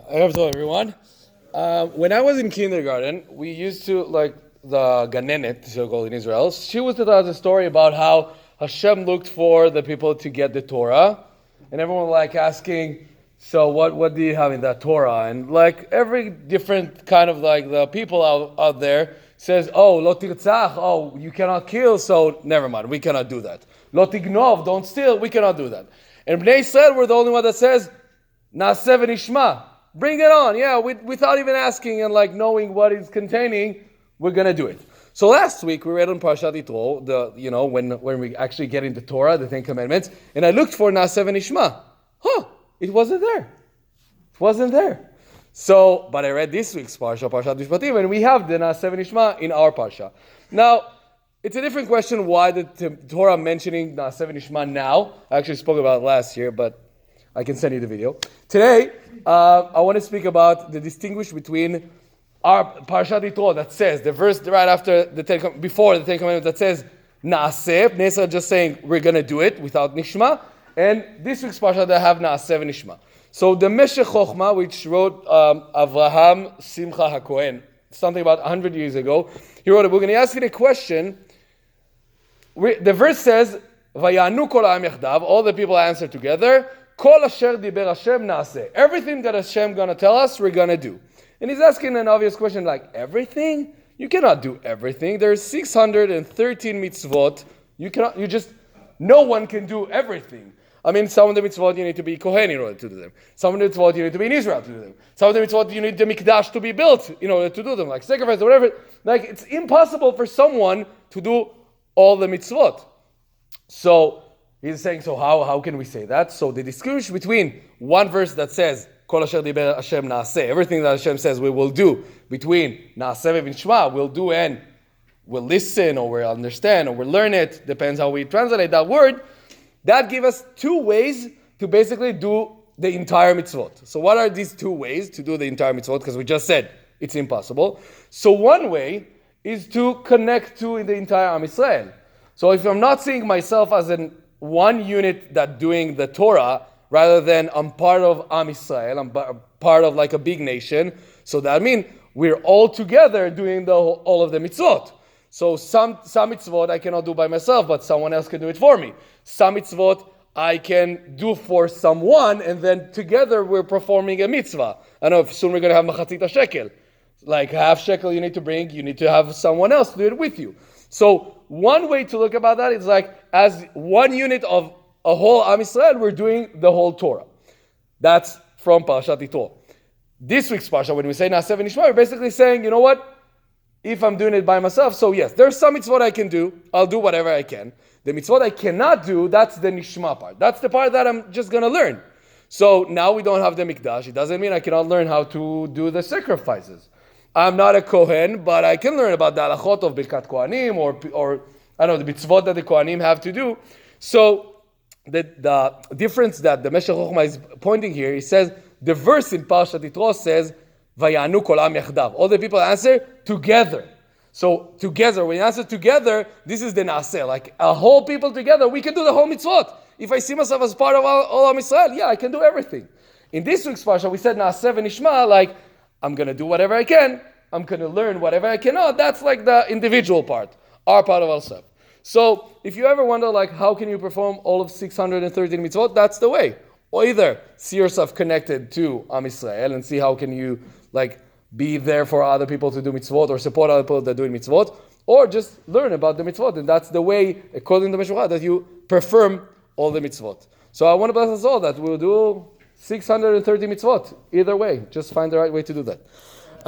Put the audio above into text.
Hello, everyone. When I was in kindergarten, we used to, like, the Ganenet, so-called in Israel, she was to tell us a story about how Hashem looked for the people to get the Torah, and everyone like asking, so what do you have in that Torah? And like every different kind of like the people out there says, oh, lo tirtzach, oh, you cannot kill, so never mind, we cannot do that. Lo tignov, don't steal, we cannot do that. And Bnei Israel were the only one that says, Naaseh v'nishma. Bring it on, yeah, without even asking and like knowing what it's containing, we're gonna do it. So last week we read on Parshat Yitro, when we actually get into Torah, the Ten Commandments, and I looked for Naaseh v'nishma. It wasn't there. It wasn't there. So, but I read this week's Parshat Mishpatim, and we have the Naaseh v'nishma in our Parsha. Now, it's a different question why the Torah mentioning Naaseh v'nishma now. I actually spoke about it last year, but I can send you the video. Today, I want to speak about the distinguish between our Parshat Yitro that says, the verse right after before the Ten Commandments that says, Naaseh, Bnei Israel just saying, we're going to do it without Nishma, and this week's Parshat that have Naaseh v'nishma. So the Meshech Chochma, which wrote Avraham Simcha HaKohen, something about 100 years ago, he wrote a book, and he asked me the question, the verse says, Vayanu kol ha'am yachdav, all the people answer together, Kol asher diber Hashem naaseh. Everything that Hashem going to tell us, we're going to do. And he's asking an obvious question like, everything? You cannot do everything. There's 613 mitzvot. No one can do everything. I mean, some of the mitzvot you need to be Kohen in order to do them. Some of the mitzvot you need to be in Israel to do them. Some of the mitzvot you need the mikdash to be built in order to do them, like sacrifice or whatever. Like, it's impossible for someone to do all the mitzvot. So, he's saying, so how can we say that? So the distinction between one verse that says, Kol asher diber Hashem naaseh, everything that Hashem says we will do, between naaseh v'nishma, we'll do and we'll listen, or we'll understand, or we'll learn it, depends how we translate that word, that gives us two ways to basically do the entire mitzvot. So what are these two ways to do the entire mitzvot? Because we just said it's impossible. So one way is to connect to the entire Am Yisrael. So if I'm not seeing myself as one unit that doing the Torah, rather than I'm part of Am Yisrael, I'm part of like a big nation. So that means we're all together doing all of the mitzvot. So some mitzvot I cannot do by myself, but someone else can do it for me. Some mitzvot I can do for someone, and then together we're performing a mitzvah. I know soon we're going to have machatzit shekel. Like half shekel you need to have someone else do it with you. So one way to look about that is like, as one unit of a whole Am Yisrael, we're doing the whole Torah. That's from Parshat Yitro. This week's Parsha, when we say Naaseh v'nishma, we're basically saying, you know what? If I'm doing it by myself, so yes, there's some mitzvot I can do. I'll do whatever I can. The mitzvot I cannot do, that's the nishma part. That's the part that I'm just going to learn. So now we don't have the mikdash. It doesn't mean I cannot learn how to do the sacrifices. I'm not a Kohen, but I can learn about the halachot of Birkat Kohanim or I don't know, the mitzvot that the Kohanim have to do. So the difference that the Meshech Chochma is pointing here, he says, the verse in Parshat Yitro says, Vayanu kol ha'am yachdav. All the people answer together. So together, when you answer together, this is the Naaseh. Like a whole people together, we can do the whole mitzvot. If I see myself as part of all Am Yisrael, yeah, I can do everything. In this week's Parsha, we said Naaseh v'nishma, like I'm going to do whatever I can. I'm going to learn whatever I cannot. That's like the individual part, our part of ourselves. So if you ever wonder, like, how can you perform all of 613 mitzvot? That's the way. Or either see yourself connected to Am Yisrael and see how can you, like, be there for other people to do mitzvot or support other people that are doing mitzvot, or just learn about the mitzvot. And that's the way, according to the Mishpatim, that you perform all the mitzvot. So I want to bless us all that we'll do 630 mitzvot. Either way, just find the right way to do that.